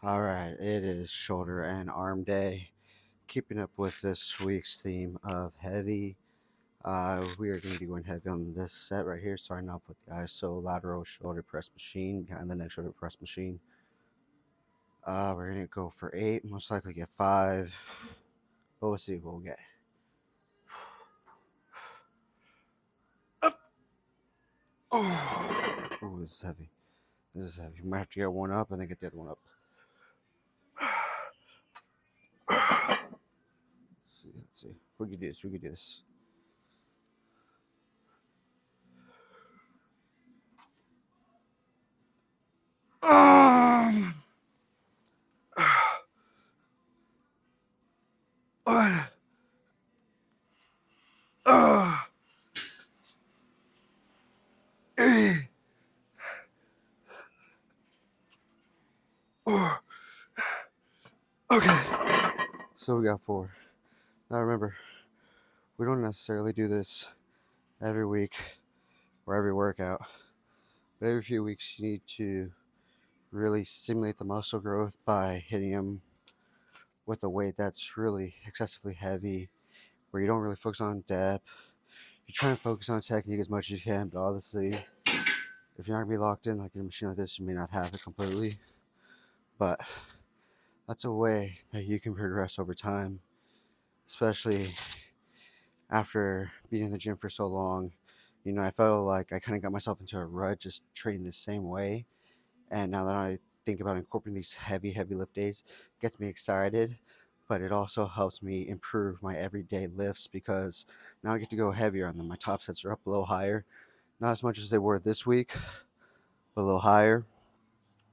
All right, it is shoulder and arm day. Keeping up with this week's theme of heavy. We are going to be going heavy on this set right here, starting off with the ISO lateral shoulder press machine, behind the neck shoulder press machine. We're going to go for 8, most likely get 5, but we'll see what we'll get. Oh, this is heavy. This is heavy. You might have to get one up and then get the other one up. Let's see. We could do this. We could do this. Okay. So we got 4. Now remember, we don't necessarily do this every week or every workout, but every few weeks you need to really stimulate the muscle growth by hitting them with a weight that's really excessively heavy, where you don't really focus on depth. You try and focus on technique as much as you can, but obviously, if you're not gonna be locked in like in a machine like this, you may not have it completely. But that's a way that you can progress over time, especially after being in the gym for so long. I felt like I kind of got myself into a rut just training the same way. And now that I think about incorporating these heavy lift days, it gets me excited, but it also helps me improve my everyday lifts because now I get to go heavier on them. My top sets are up a little higher, not as much as they were this week, but a little higher,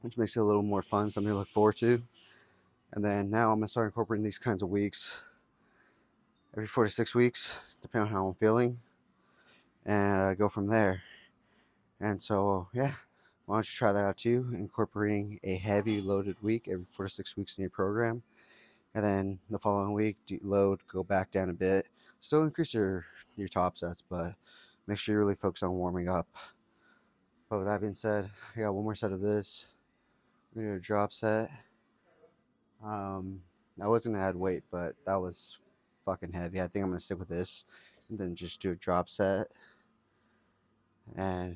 which makes it a little more fun, something to look forward to. And then now I'm gonna start incorporating these kinds of weeks every 4 to 6 weeks, depending on how I'm feeling, and go from there. And so, yeah, why don't you try that out too? Incorporating a heavy loaded week every 4 to 6 weeks in your program. And then the following week, load, go back down a bit. Still increase your top sets, but make sure you really focus on warming up. But with that being said, I got one more set of this. We're going to do a drop set. I was going to add weight, but that was fucking heavy. I think I'm going to stick with this and then just do a drop set. And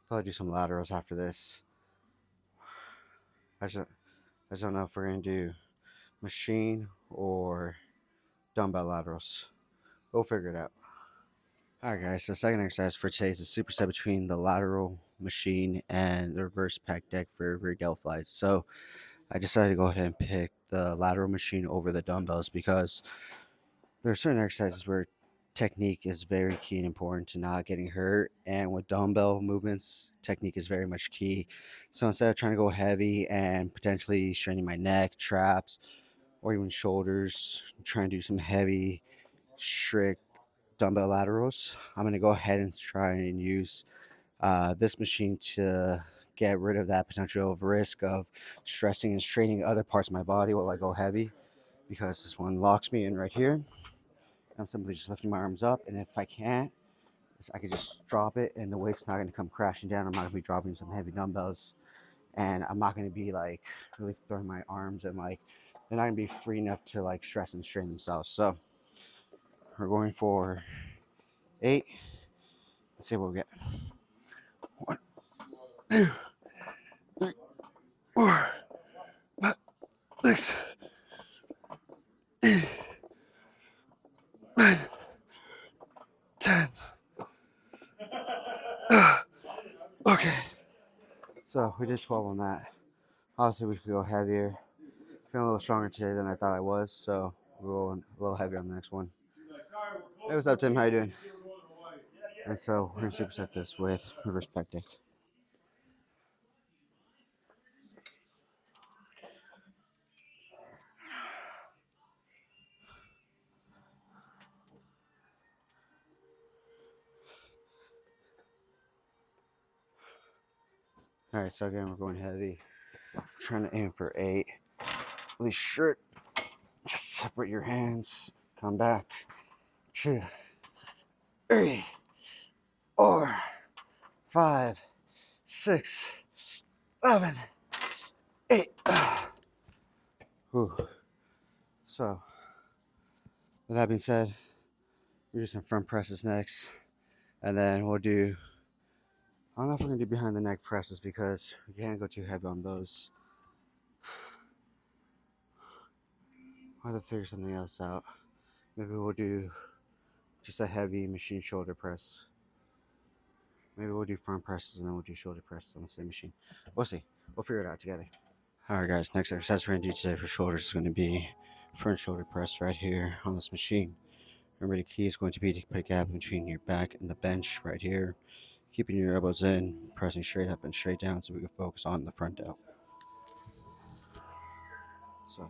probably do some laterals after this. I just don't know if we're going to do machine or dumbbell laterals. We'll figure it out. Alright guys, so second exercise for today is a superset between the lateral machine and the reverse pec deck for rear delt flies. So I decided to go ahead and pick the lateral machine over the dumbbells because there are certain exercises where technique is very key and important to not getting hurt, and with dumbbell movements technique is very much key. So instead of trying to go heavy and potentially straining my neck, traps, or even shoulders, trying to do some heavy strict dumbbell laterals, I'm going to go ahead and try and use this machine to get rid of that potential of risk of stressing and straining other parts of my body while I go heavy, because this one locks me in right here. I'm simply just lifting my arms up, and if I can't, I can just drop it, and the weight's not going to come crashing down. I'm not going to be dropping some heavy dumbbells, and I'm not going to be like really throwing my arms, and like they're not going to be free enough to like stress and strain themselves. So we're going for 8. Let's see what we get. 1, 2, 3, 4, 5, 6, 8, 9, 10. Okay. So we did 12 on that. Obviously, we could go heavier. Feeling a little stronger today than I thought I was, so we're going a little heavier on the next one. Hey, what's up, Tim? How you doing? And so we're gonna superset this with reverse pec deck. All right, so again, we're going heavy. Trying to aim for 8. Release shirt. Just separate your hands. Come back. 2, 3, 4, 5, 6, 7, 8. Whew. So, with that being said, we'll do some front presses next. And then we'll do, I don't know if we're going to do behind the neck presses because we can't go too heavy on those. I'll have to figure something else out. Maybe we'll do just a heavy machine shoulder press. Maybe we'll do front presses and then we'll do shoulder presses on the same machine. We'll see. We'll figure it out together. Alright guys, next exercise we're going to do today for shoulders is going to be front shoulder press right here on this machine. Remember, the key is going to be to put a gap between your back and the bench right here. Keeping your elbows in, pressing straight up and straight down so we can focus on the front delt. So,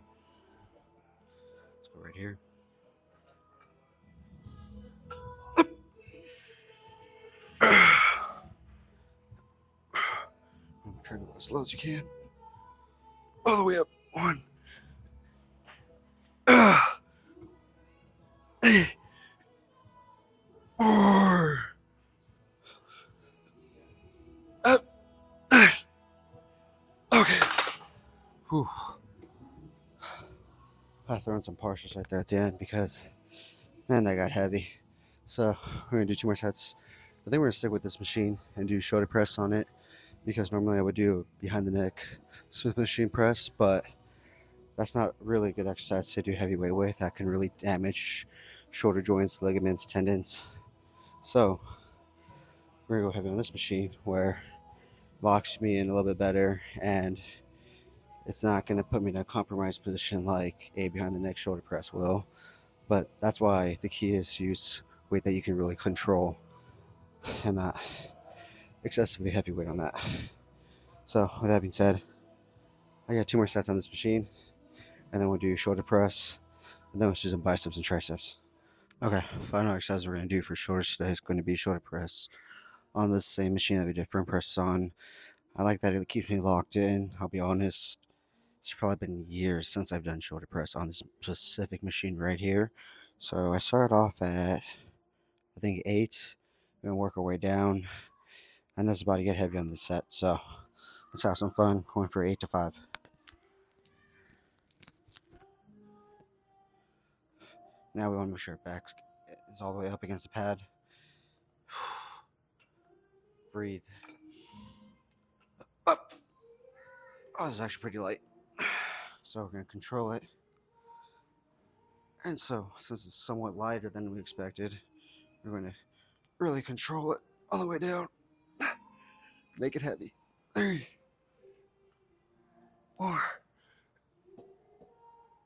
let's go right here. I'm trying to go as slow as you can. All the way up. 1. 4. Up. Okay. Whew. I threw in some partials right there at the end because, man, that got heavy. So we're gonna do 2 more sets. I think we're gonna stick with this machine and do shoulder press on it because normally I would do behind the neck Smith machine press, but that's not really a good exercise to do heavyweight with. That can really damage shoulder joints, ligaments, tendons. So we're gonna go heavy on this machine where it locks me in a little bit better and it's not gonna put me in a compromised position like a behind the neck shoulder press will. But that's why the key is to use weight that you can really control and not excessively heavy weight on that. So with that being said, I got 2 more sets on this machine and then we'll do shoulder press and then we'll do some biceps and triceps. Okay, final exercise we're going to do for shoulders today is going to be shoulder press on the same machine that we did front press on. I like that it keeps me locked in. I'll be honest, it's probably been years since I've done shoulder press on this specific machine right here. So I started off at, I think, 8. We're going to work our way down. I know it's about to get heavy on this set, so let's have some fun going for 8 to 5. Now we want to make sure our back is all the way up against the pad. Breathe. Up. Oh, this is actually pretty light. So we're going to control it. And so, since it's somewhat lighter than we expected, we're going to really control it all the way down. Make it heavy. 3, 4,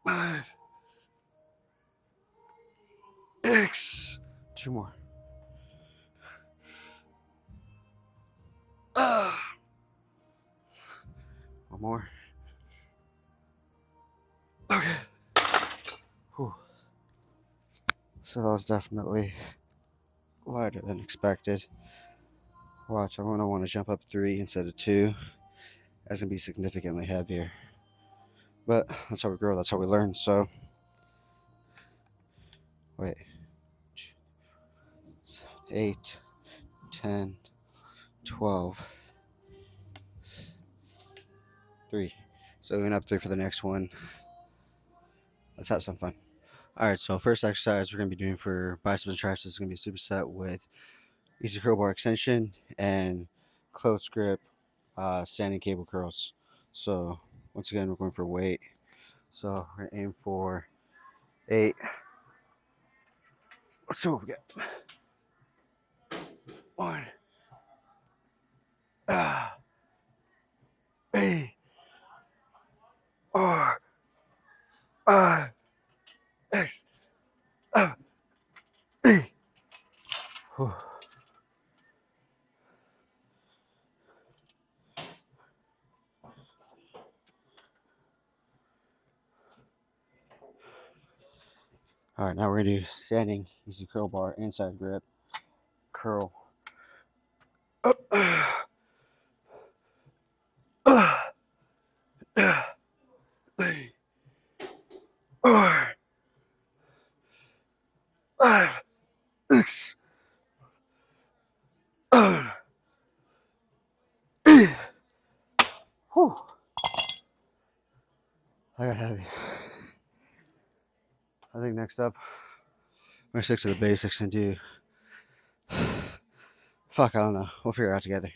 5, 6. 2 more. One more. Okay. Whew. So that was definitely lighter than expected. Watch, I'm going to want to jump up 3 instead of 2. That's going to be significantly heavier. But that's how we grow, that's how we learn. So, wait. 8, 10, 12, 3. So we went up 3 for the next one. Let's have some fun. Alright, so first exercise we're going to be doing for biceps and triceps is going to be a superset with easy curl bar extension and close grip standing cable curls. So once again, we're going for weight. So we're going to aim for 8. Let's see what we get. 1, 8, 4, 5, 6, 7, 8. Whew. All right, now we're gonna do standing easy curl bar inside grip curl. Up. 3, 4, 5, 6, 7, 8. Whew. I got heavy. I think next up, we're gonna stick to the basics and do. Fuck, I don't know. We'll figure it out together.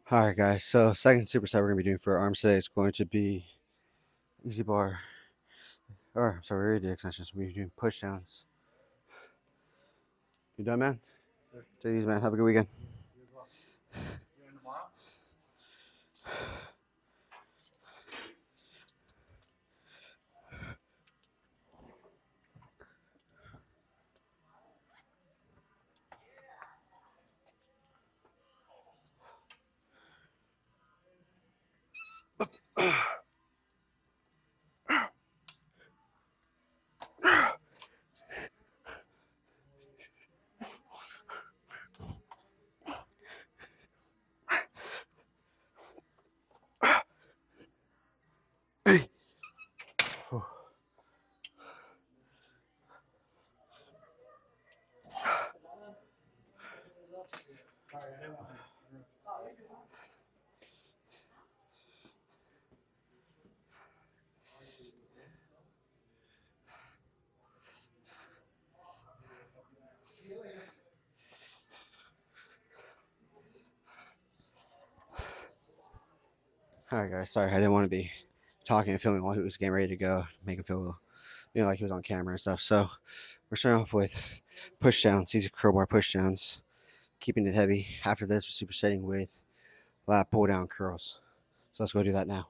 Alright, guys. So, second superset we're gonna be doing for our arms today is going to be easy bar. Or, I'm sorry, we already did extensions. We're doing push downs. You done, man? Yes, sir. Take it easy, man. Have a good weekend. You as well. You in tomorrow? Hey. Alright, guys. Sorry, I didn't want to be talking and filming while he was getting ready to go. Make him feel, like he was on camera and stuff. So, we're starting off with push downs. These are curl bar push downs. Keeping it heavy. After this, we're supersetting with lat pull down curls. So, let's go do that now.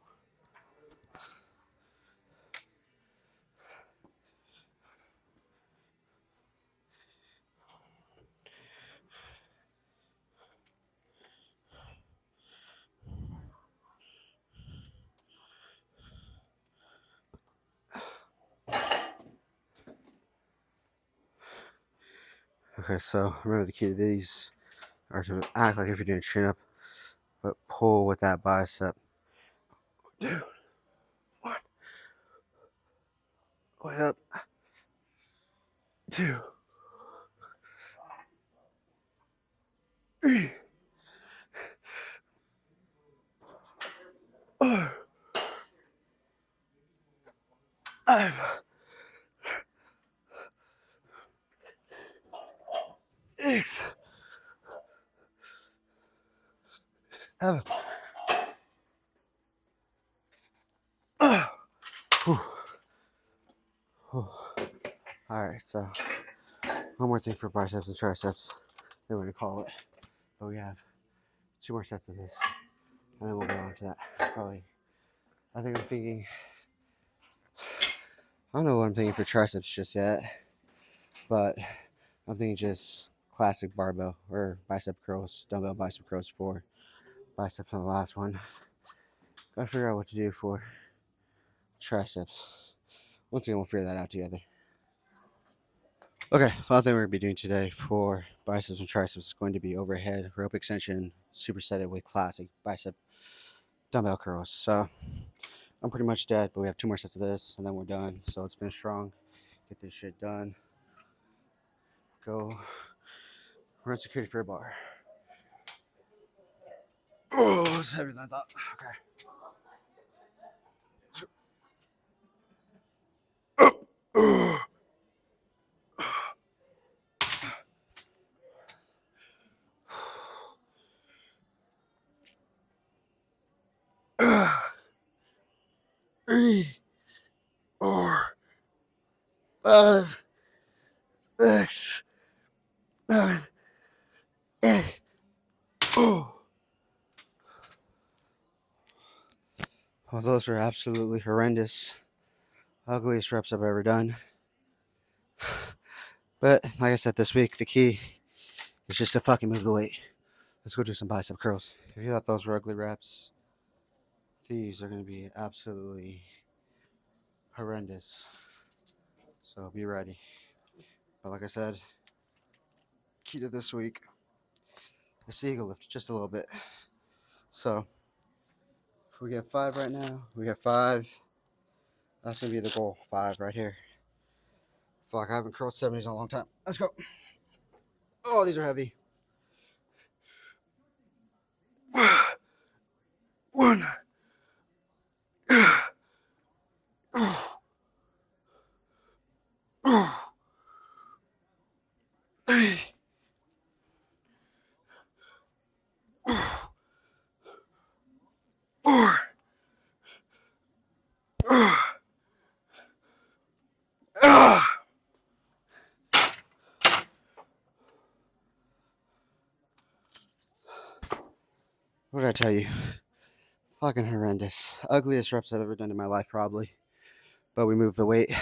Okay, so remember the key to these are to act like if you're doing a chin up, but pull with that bicep. 2, 1, way up, 2, 3, 4, 5, 6, 7. Alright, so one more thing for biceps and triceps. They want to call it. But we have 2 more sets of this. And then we'll go on to that. Probably. I don't know what I'm thinking for triceps just yet. But I'm thinking just classic barbell or bicep curls, dumbbell bicep curls for biceps on the last one. Gotta figure out what to do for triceps. Once again, we'll figure that out together. Okay, final thing we're going to be doing today for biceps and triceps is going to be overhead rope extension supersetted with classic bicep dumbbell curls. So I'm pretty much dead, but we have 2 more sets of this and then we're done. So let's finish strong, get this shit done. Go run security for a bar. Oh, it's heavier than I thought. Okay. Three, 4, 5, 6, 7, 8. Oh. Well, those were absolutely horrendous. Ugliest reps I've ever done. But like I said, this week the key is just to fucking move the weight. Let's go do some bicep curls. If you thought those were ugly reps, these are going to be absolutely horrendous. So be ready. But like I said, key to this week is the eagle lift just a little bit. So if we get 5 right now, we got 5. That's going to be the goal. 5 right here. Fuck, I haven't curled 70s in a long time. Let's go. Oh, these are heavy. 1, What did I tell you? Fucking horrendous. Ugliest reps I've ever done in my life, probably. But we moved the weight. Get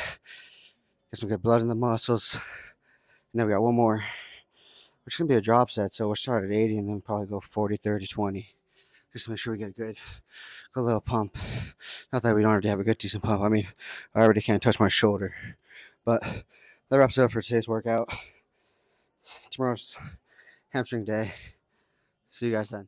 some good blood in the muscles. And then we got one more, which is going to be a drop set. So we'll start at 80 and then probably go 40, 30, 20. Just to make sure we get a good little pump. Not that we don't already have a good, decent pump. I mean, I already can't touch my shoulder. But that wraps it up for today's workout. Tomorrow's hamstring day. See you guys then.